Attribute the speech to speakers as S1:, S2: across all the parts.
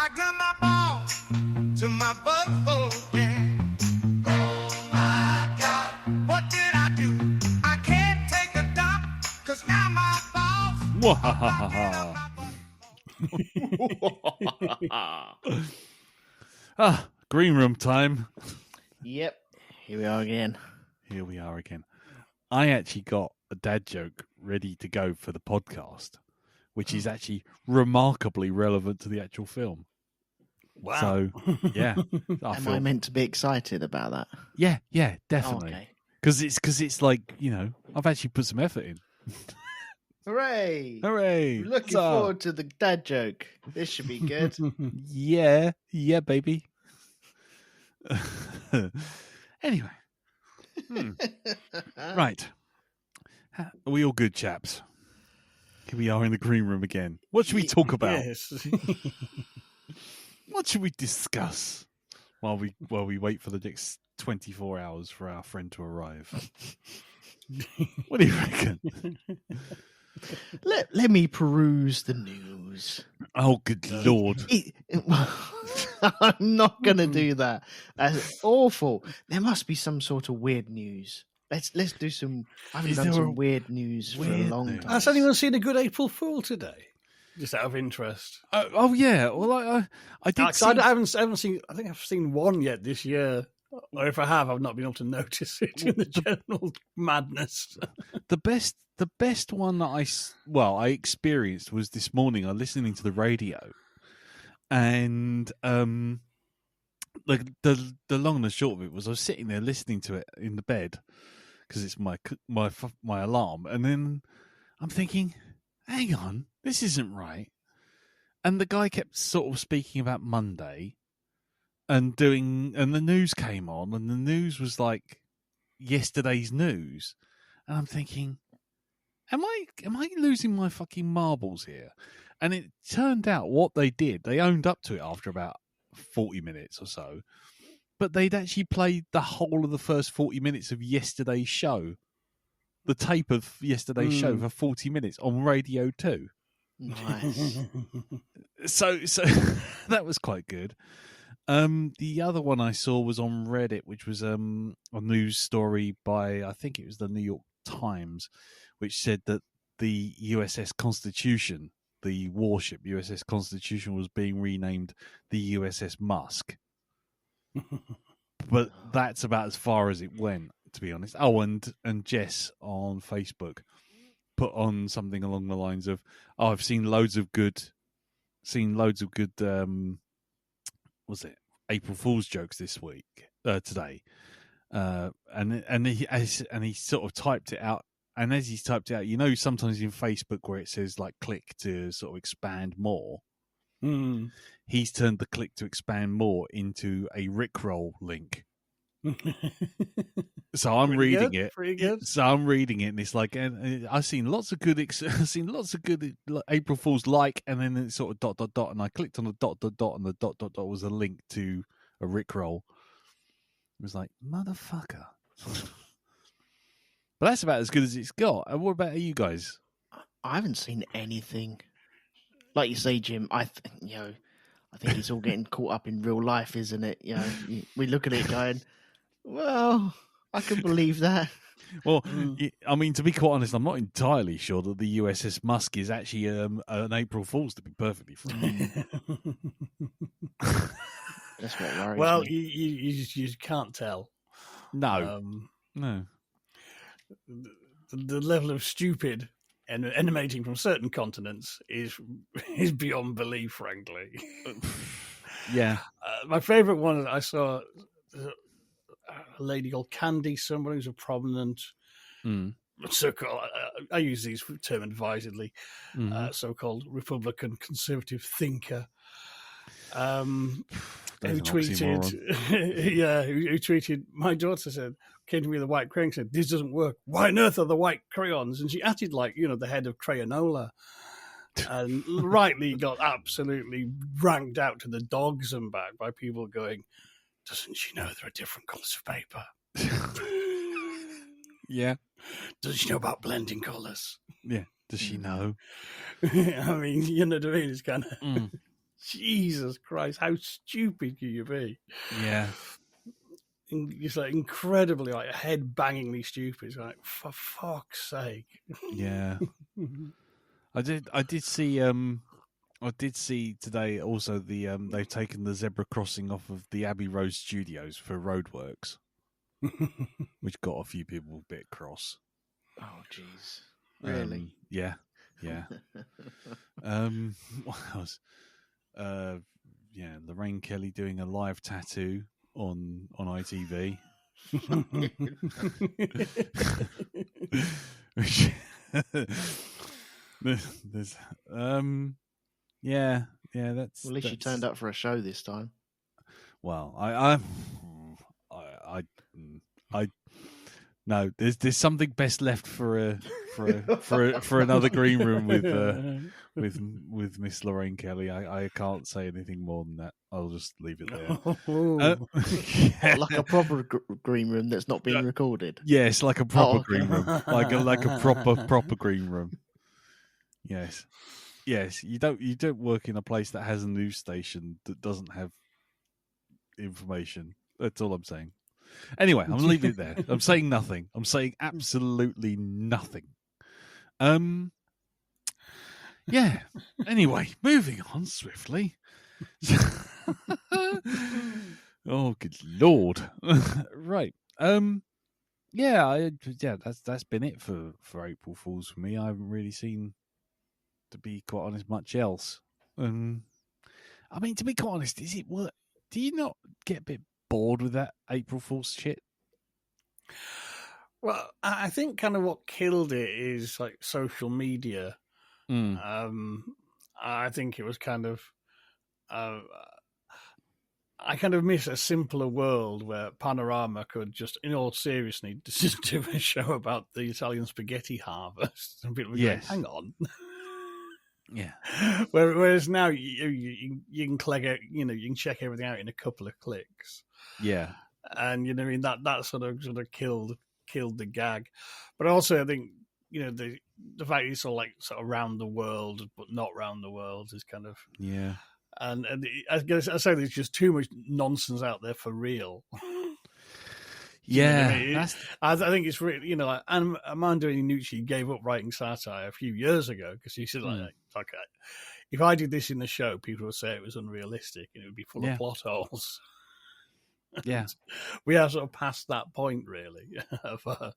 S1: I got my ball to my butt, yeah. Oh my God, what did I do? I can't take a dump, 'cause now my balls.
S2: Green room time.
S3: Yep. Here we are again.
S2: Here we are again. I actually got a dad joke ready to go for the podcast, which is actually remarkably relevant to the actual film.
S4: Wow.
S2: So, yeah.
S3: Am I meant to be excited about that?
S2: Yeah,
S3: Oh,
S2: definitely.
S3: okay.
S2: Because it's like, you know, I've actually put some effort in.
S3: Hooray!
S2: Hooray!
S3: Looking forward to the dad joke. This should be good.
S2: Yeah, baby. Anyway. Right. Are we all good, chaps? Here we are in the green room again. What should we talk about?
S4: Yes.
S2: What should we discuss while we wait for the next 24 hours for our friend to arrive? What do you reckon?
S3: Let me peruse the news.
S2: Oh, good Lord.
S3: I'm not going to do that. That's awful. There must be some sort of weird news. Let's do some. I haven't done some weird news for a long time.
S4: Has anyone seen a good April Fool today? Just out of interest.
S2: Oh yeah. Well, I did.
S4: I haven't seen. I think I've seen one yet this year. Or if I have, I've not been able to notice it in the general madness.
S2: The best one that I experienced was this morning. I was listening to the radio, and the long and the short of it was I was sitting there listening to it in the bed because it's my alarm, and then I'm thinking, hang on, this isn't right. And the guy kept sort of speaking about Monday. And the news came on, and the news was like yesterday's news, and I'm thinking, am I losing my fucking marbles here? And it turned out what they did, they owned up to it after about 40 minutes or so, but they'd actually played the whole of the first 40 minutes of yesterday's show, the tape of yesterday's show for 40 minutes on Radio 2.
S3: Nice.
S2: So that was quite good. The other one I saw was on Reddit, which was a news story by, I think it was the New York Times, which said that the USS Constitution, the warship USS Constitution, was being renamed the USS Musk. But that's about as far as it went, to be honest. Oh, and Jess on Facebook put on something along the lines of, I've seen loads of good was it April Fool's jokes this week today, and he sort of typed it out, and as he's typed it out, you know, sometimes in Facebook where it says like click to sort of expand more, he's turned the click to expand more into a Rickroll link. So I'm reading it.
S4: Pretty good.
S2: So I'm reading it, and it's like, and I've seen lots of good April Fools and then it's sort of ... and I clicked on the ... and the ... was a link to a Rickroll. It was like, motherfucker. But that's about as good as it's got. And what about you guys?
S3: I haven't seen anything. Like you say, Jim, I think it's all getting caught up in real life, isn't it? You know, we look at it going, well, I can believe that.
S2: Well, I mean, to be quite honest, I'm not entirely sure that the USS Musk is actually an April Fool's, to be perfectly frank.
S3: That's what worries
S4: Well,
S3: me.
S4: you can't tell.
S2: No. No.
S4: The level of stupid emanating from certain continents is beyond belief, frankly.
S2: Yeah.
S4: My favourite one I saw, a lady called Candy, someone who's a prominent so-called, I use these term advisedly, so-called Republican conservative thinker, who tweeted, who tweeted, my daughter said, came to me with a white crayon, said, this doesn't work. Why on earth are the white crayons? And she acted like, the head of Crayonola. And rightly got absolutely ranked out to the dogs and back by people going, doesn't she know there are different colours of paper?
S2: Yeah.
S4: Does she know about blending colours?
S2: Yeah. Does she know?
S4: I mean, you know what I mean? It's kind of... Jesus Christ, how stupid can you be?
S2: Yeah.
S4: It's like incredibly, like head-bangingly stupid. It's like, for fuck's sake.
S2: Yeah. I did see today also they've taken the zebra crossing off of the Abbey Road studios for roadworks, which got a few people a bit cross.
S3: Oh, jeez. Really?
S2: Yeah. What else? Lorraine Kelly doing a live tattoo on ITV. Which there's yeah, that's
S3: Well, at least she turned up for a show this time.
S2: Well, I no, there's something best left for another green room with Miss Lorraine Kelly. I can't say anything more than that. I'll just leave it there.
S3: Like a proper green room that's not being recorded.
S2: Yes, like a proper green room, like a proper green room. Yes. You don't work in a place that has a news station that doesn't have information. That's all I'm saying. Anyway, I'm leaving it there. I'm saying nothing. I'm saying absolutely nothing. Yeah. Anyway, moving on swiftly. Oh, good Lord. Right. That's been it for April Fools for me. I haven't really seen, to be quite honest, much else. I mean, to be quite honest, is it worth? Do you not get a bit bored with that April Fool's shit?
S4: Well, I think kind of what killed it is like social media. I think it was kind of. I kind of miss a simpler world where Panorama could just, in all seriousness, just do a show about the Italian spaghetti harvest, and people would go, hang on.
S2: Yeah.
S4: Whereas now you can click it, you can check everything out in a couple of clicks.
S2: Yeah.
S4: And that sort of killed the gag. But also I think the fact it's all like sort of around the world but not round the world is kind of And I guess I say there's just too much nonsense out there for real.
S2: Yeah,
S4: I think it's really, like Armando Iannucci gave up writing satire a few years ago because he said, like, if I did this in the show, people would say it was unrealistic and it would be full of plot holes.
S2: Yeah,
S4: we are sort of past that point, really. But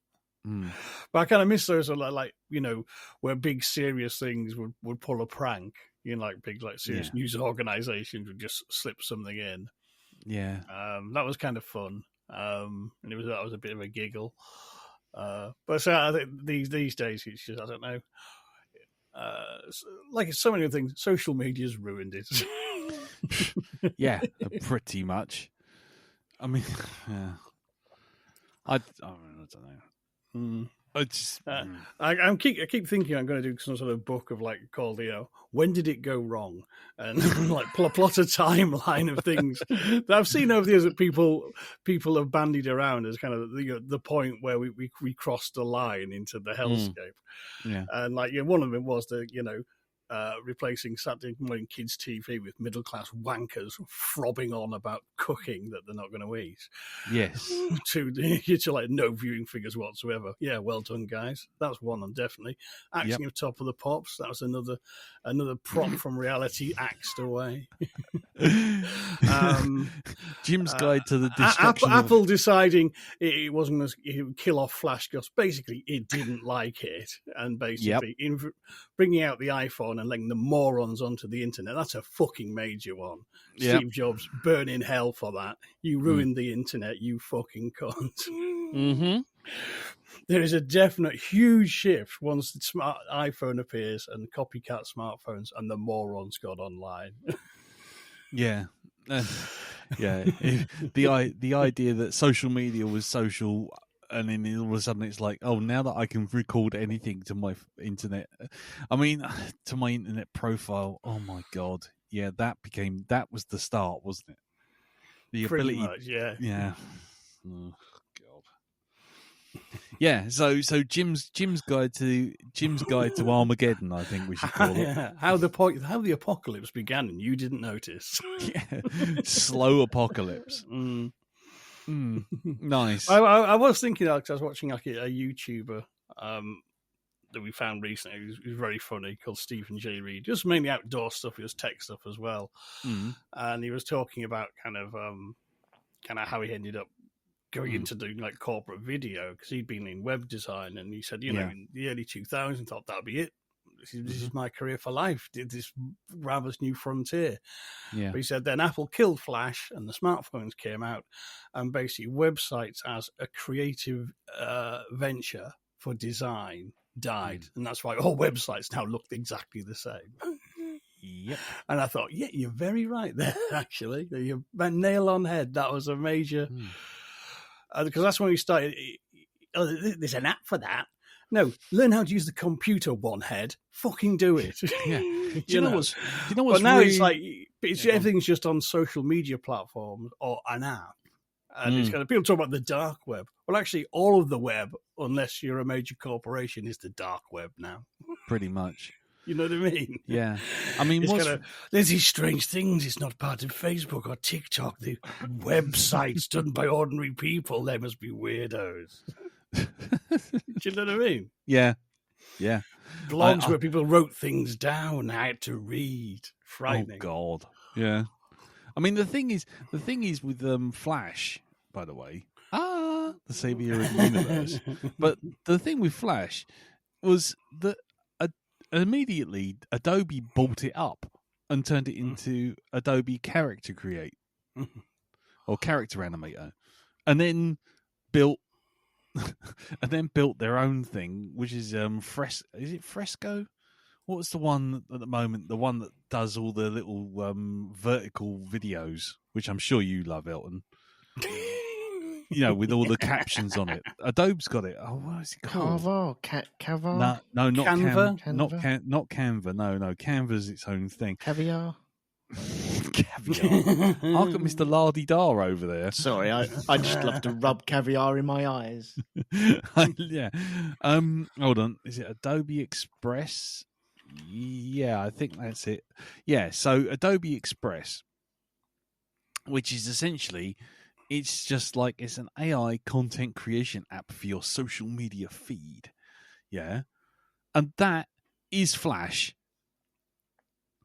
S4: I kind of miss those, like where big serious things would pull a prank. Like big, like serious news organizations would just slip something in.
S2: Yeah,
S4: that was kind of fun. And that was a bit of a giggle. But so I think these days it's just, I don't know. Like so many things, social media's ruined it.
S2: Yeah, pretty much. I mean, yeah. I don't know. I just,
S4: I keep thinking I'm going to do some sort of book of called when did it go wrong, and like plot a timeline of things that I've seen over the years that people have bandied around as kind of the point where we crossed the line into the hellscape.
S2: Yeah,
S4: and one of them was replacing Saturday morning kids' TV with middle class wankers frobbing on about cooking that they're not going to eat.
S2: Yes,
S4: to like no viewing figures whatsoever. Yeah, well done, guys. That's one, and definitely acting of Top of the Pops. That was another prop from reality axed away.
S2: Jim's Guide to the Destruction.
S4: Apple deciding it wasn't going to kill off Flash because basically it didn't like it, and basically bringing out the iPhone and letting the morons onto the internet. That's a fucking major one. Steve Jobs, burn in hell for that. You ruined the internet, you fucking cunt.
S2: Mm-hmm.
S4: There is a definite huge shift once the smart iPhone appears and copycat smartphones and the morons got online.
S2: Yeah. The idea that social media was social, and then all of a sudden it's like, oh, now that I can record anything to my internet, to my internet profile, oh my God. Yeah, that was the start, wasn't it? The
S4: Pretty
S2: ability,
S4: much, yeah.
S2: Yeah. Oh, God. Yeah, so Jim's guide to Armageddon, I think we should call it.
S4: Yeah. How the apocalypse began and you didn't notice.
S2: Yeah. Slow apocalypse. Nice.
S4: I was thinking that because I was watching like a YouTuber that we found recently. He was very funny, called Stephen J. Reed. Just mainly outdoor stuff. He was tech stuff as well, and he was talking about kind of how he ended up going into doing like corporate video because he'd been in web design, and he said, in the early 2000s, thought that'd be it. This is my career for life. Did this rather new frontier.
S2: Yeah.
S4: But he said then Apple killed Flash and the smartphones came out, and basically websites as a creative venture for design died, and that's why all websites now look exactly the same.
S2: Yep.
S4: And I thought, yeah, you're very right there. Actually, you nail on head. That was a major because that's when we started. Oh, there's an app for that. No, learn how to use the computer, one head. Fucking do it.
S2: Yeah. Do you know what's
S4: But now
S2: really...
S4: it's like everything's just on social media platforms or an app. And it's kind of people talk about the dark web. Well, actually, all of the web, unless you're a major corporation, is the dark web now.
S2: Pretty much.
S4: You know what I mean?
S2: Yeah. I mean,
S4: there's these strange things. It's not part of Facebook or TikTok. The websites done by ordinary people. They must be weirdos. Do you know what I mean?
S2: Yeah. Yeah.
S4: Blogs where people wrote things down, had to read. Frightening.
S2: Oh, God. Yeah. I mean, the thing is with Flash, by the way, the savior of the universe. But the thing with Flash was that immediately Adobe bought it up and turned it into Adobe Character Create or Character Animator, and then built their own thing, which is Is it Fresco? What's the one at the moment? The one that does all the little vertical videos, which I'm sure you love, Elton. With all the captions on it. Adobe's got it. Oh, what is it called?
S4: Canva?
S2: No, not
S4: Canva.
S2: Not Canva. No, Canva's its own thing.
S3: Caviar.
S2: Caviar. I've got Mr. Lardy-Dar over there.
S3: Sorry, I just love to rub caviar in my eyes.
S2: Yeah. Hold on. Is it Adobe Express? Yeah, I think that's it. Yeah, so Adobe Express, which is essentially, it's just like it's an AI content creation app for your social media feed. Yeah. And that is Flash.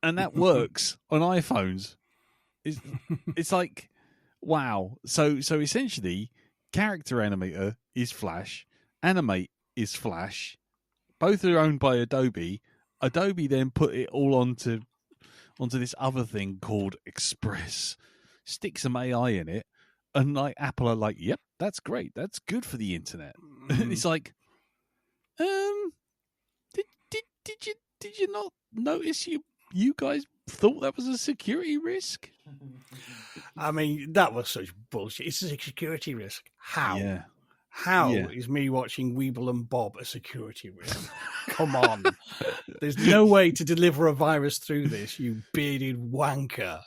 S2: And that works on iPhones. It's like, wow. So essentially, Character Animator is Flash, Animate is Flash. Both are owned by Adobe. Adobe then put it all onto this other thing called Express, stick some AI in it, and like Apple are like, yep, that's great, that's good for the internet. It's like, did you not notice you guys thought that was a security risk?
S4: I mean, that was such bullshit. It's a security risk. How?
S2: Yeah.
S4: How is me watching Weeble and Bob a security risk? Come on. There's no way to deliver a virus through this, you bearded wanker.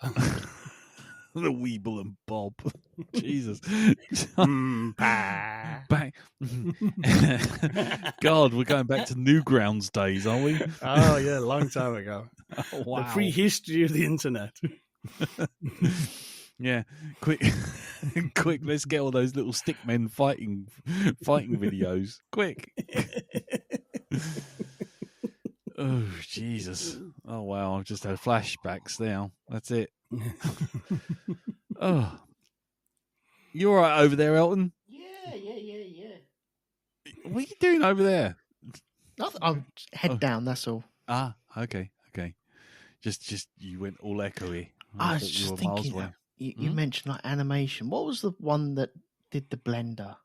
S2: The Weeble and Bob. Jesus. Back. God, we're going back to Newgrounds days, aren't we?
S4: Oh, yeah, a long time ago.
S2: Oh, wow.
S4: The prehistory of the internet.
S2: Yeah, quick, let's get all those little stick men fighting videos. Quick. Oh, Jesus. Oh, wow, I've just had flashbacks now. That's it. Oh. You all right over there, Elton?
S3: Yeah.
S2: What are you doing over there?
S3: I'll head down, that's all.
S2: Ah, okay. Just you went all echoey.
S3: I was just thinking, you mentioned like animation. What was the one that did the blender?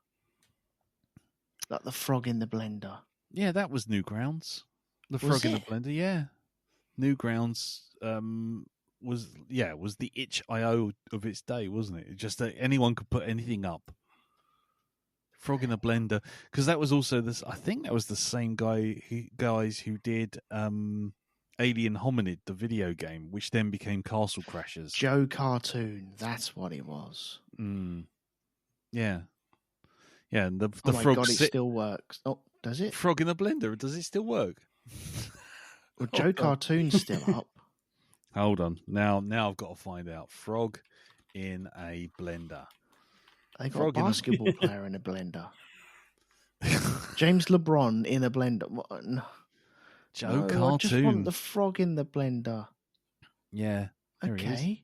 S3: Like the frog in the blender.
S2: Yeah, that was Newgrounds. The frog in the blender, yeah. Newgrounds was the itch.io of its day, wasn't it? Just that anyone could put anything up. Frog in a blender, because that was also this. I think that was the same guys who did Alien Hominid, the video game, which then became Castle Crashers.
S3: Joe Cartoon, that's what it was.
S2: Yeah. Yeah, and the
S3: Oh my
S2: frog
S3: God, it still works. Oh, does it?
S2: frog in the blender. Does it still work?
S3: Well, Joe Cartoon's still up.
S2: Hold on. Now I've got to find out. Frog in a blender.
S3: They got
S2: Frog
S3: a
S2: in a-
S3: basketball player in a blender. James LeBron in a blender. What? No,
S2: Joe
S3: I
S2: Cartoon.
S3: just want the frog in the blender.
S2: Yeah. There he is.
S3: Okay.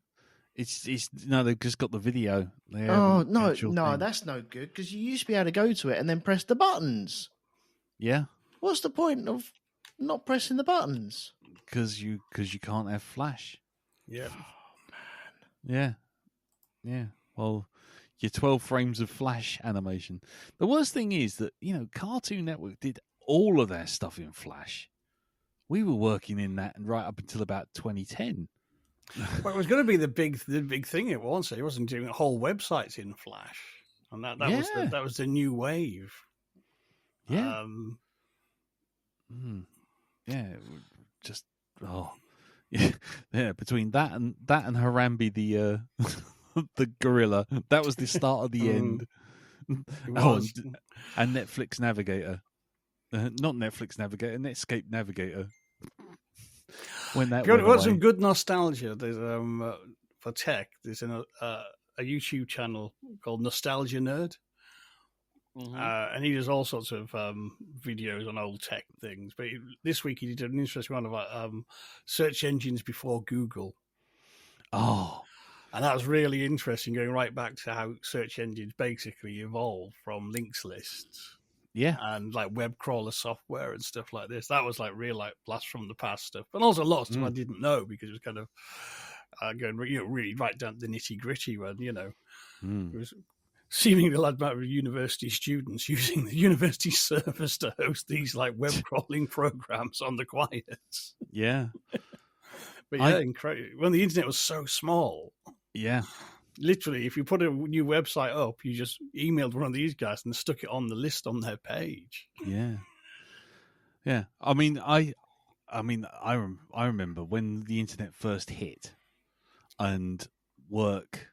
S2: It's no, they've just got the video. They
S3: Oh
S2: haven't
S3: no,
S2: actual
S3: no,
S2: thing.
S3: that's no good because you used to be able to go to it and then press the buttons.
S2: Yeah,
S3: What's the point of not pressing the buttons?
S2: because you can't have Flash.
S4: Yeah.
S2: Yeah. Well, your 12 frames of Flash animation. The worst thing is that Cartoon Network did all of their stuff in Flash. We were working in that right up until about 2010.
S4: Well, it was going to be the big thing. It wasn't. He wasn't doing whole websites in Flash, and that was the new wave.
S2: Yeah. Yeah. Just yeah. Between that and Harambe the the gorilla, that was the start of the end. And Netflix Navigator, not Netflix Navigator, Netscape Navigator. When that went
S4: got
S2: away.
S4: some good nostalgia. There's for tech. There's a YouTube channel called Nostalgia Nerd, and he does all sorts of videos on old tech things. But this week he did an interesting one about search engines before Google.
S2: Oh,
S4: and that was really interesting, going right back to how search engines basically evolved from links lists.
S2: Yeah,
S4: and like web crawler software and stuff like this. That was like real like blast from the past stuff, but also a lot of stuff I didn't know because it was kind of going really right down to the nitty gritty when it was seemingly a large amount of university students using the university servers to host these like web crawling programs on the quiet.
S2: Yeah,
S4: but yeah, incredible when the internet was so small.
S2: Yeah.
S4: Literally, if you put a new website up, you just emailed one of these guys and stuck it on the list on their page.
S2: Yeah. Yeah. I mean, I remember when the internet first hit and work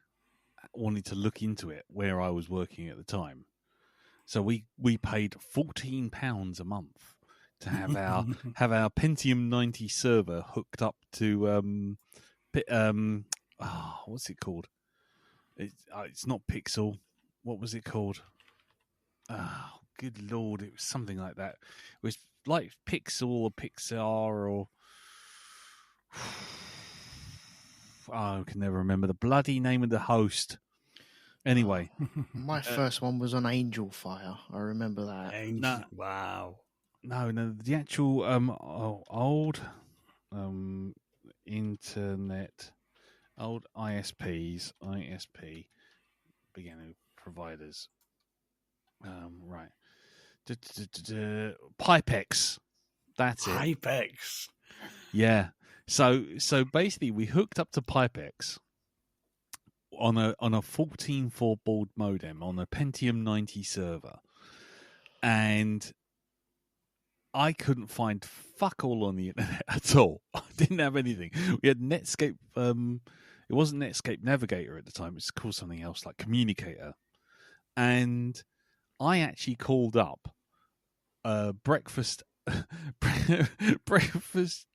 S2: wanted to look into it where I was working at the time. So we paid £14 a month to have our Pentium 90 server hooked up to what's it called? It's not Pixel. What was it called? Oh, good Lord. It was something like that. It was like Pixel or Pixar or... I can never remember the bloody name of the host. Anyway.
S3: My first one was on Angel Fire. I remember that.
S4: Angel. Wow.
S2: No, the actual old internet... Old ISP beginning providers. Right. Pipex. That's it.
S4: Pipex.
S2: Yeah. So basically we hooked up to Pipex on a 14.4 baud modem on a Pentium 90 server. And I couldn't find fuck all on the internet at all. I didn't have anything. We had Netscape. It wasn't Netscape Navigator at the time. It's called something else, like Communicator. And I actually called up breakfast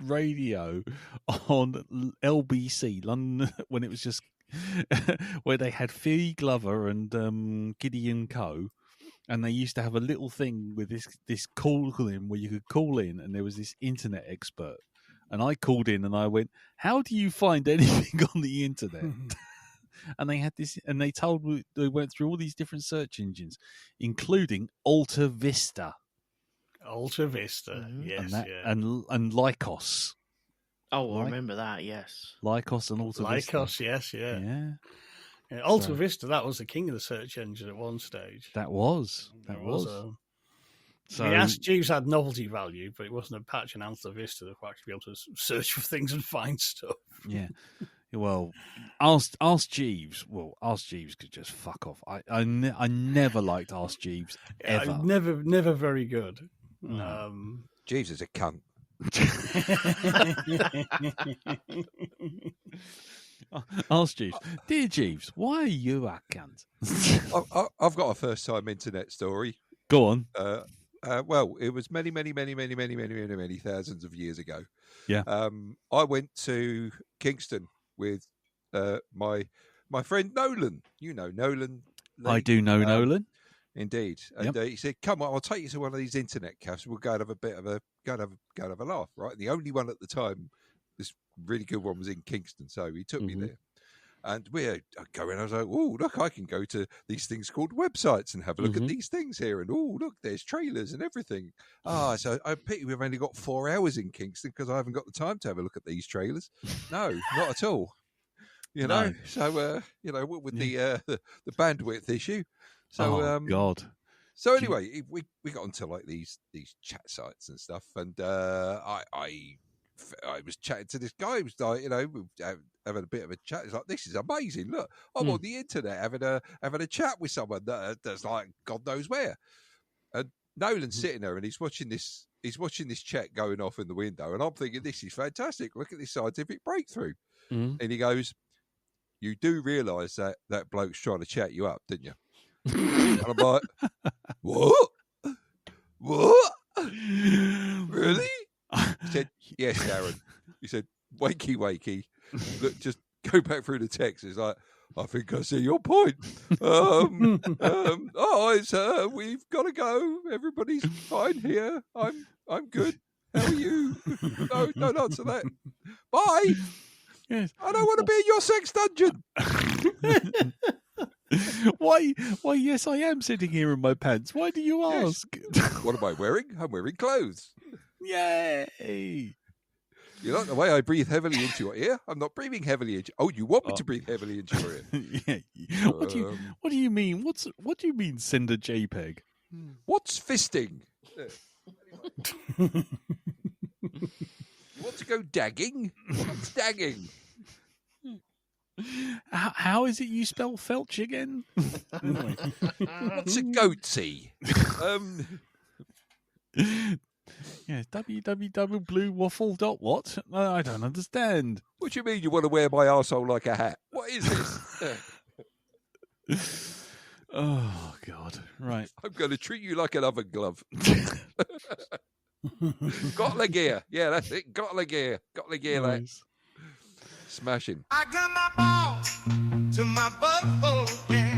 S2: radio on LBC London when it was just where they had Phoebe Glover and Gideon Coe. And they used to have a little thing with this call in where you could call in, and there was this internet expert. And I called in and I went, "How do you find anything on the internet?" And they had this, and they went through all these different search engines, including Alta Vista.
S4: Alta Vista, yes,
S2: and Lycos.
S3: Oh, I remember that. Yes,
S2: Lycos and Alta Vista.
S4: Lycos, yes, yeah. Alta Vista, that was the king of the search engine at one stage.
S2: That was.
S4: So the Ask Jeeves had novelty value, but it wasn't a patch in Alta Vista that would actually be able to search for things and find stuff.
S2: Yeah. Well, Ask Jeeves. Well, Ask Jeeves could just fuck off. I never liked Ask Jeeves ever.
S4: Never very good.
S2: No.
S5: Jeeves is a cunt.
S2: Ask Jeeves. Dear Jeeves, why are you a cunt?
S5: I've got a first-time internet story.
S2: Go on.
S5: Well, it was many thousands of years ago.
S2: Yeah.
S5: I went to Kingston with my friend Nolan. You know Nolan. Lee.
S2: I do know Nolan.
S5: Indeed, and he said, "Come on, I'll take you to one of these internet cafes. We'll go and have a bit of a go and have a laugh." Right, the only one at the time, this really good one, was in Kingston, so he took me there. And we're going. I was like, "Oh, look! I can go to these things called websites and have a look at these things here. And oh, look, there's trailers and everything." So I pity we've only got 4 hours in Kingston because I haven't got the time to have a look at these trailers. No, not at all. You know.
S2: No.
S5: So with the bandwidth issue. So
S2: God.
S5: So anyway, we got onto like these chat sites and stuff, and I was chatting to this guy who was like, having a bit of a chat. He's like, "This is amazing! Look, I'm on the internet having a chat with someone that's like God knows where." And Nolan's sitting there and he's watching this chat going off in the window, and I'm thinking, "This is fantastic! Look at this scientific breakthrough!" And he goes, "You do realise that bloke's trying to chat you up, didn't you?" And I'm like, "What? Really?" He said, "Yes, Darren." He said, "Wakey, wakey. Look, just go back through the text." It's like, "I think I see your point. We've got to go. Everybody's fine here. I'm good. How are you? No, don't answer that. Bye.
S2: Yes.
S5: I don't want to be in your sex dungeon."
S2: Why, yes, I am sitting here in my pants. Why do you ask?
S5: What am I wearing? I'm wearing clothes.
S2: Yay.
S5: You like the way I breathe heavily into your ear? I'm not breathing heavily into. Oh, you want me to breathe heavily into your ear?
S2: Yeah. What do you mean? What do you mean? Send a JPEG.
S5: What's fisting? You want to go dagging? What's dagging?
S2: How is it you spell felch again?
S5: What's a goatsy?
S2: Yes, www.bluewaffle.what? I don't understand.
S5: What do you mean you want to wear my arsehole like a hat? What is this?
S2: Oh, God. Right.
S5: I'm going to treat you like an oven glove. Gotla gear. Yeah, that's it. Gotla gear. Gotla gear,
S2: Nice.
S5: Smashing.
S1: I got my ball to my butt, yeah.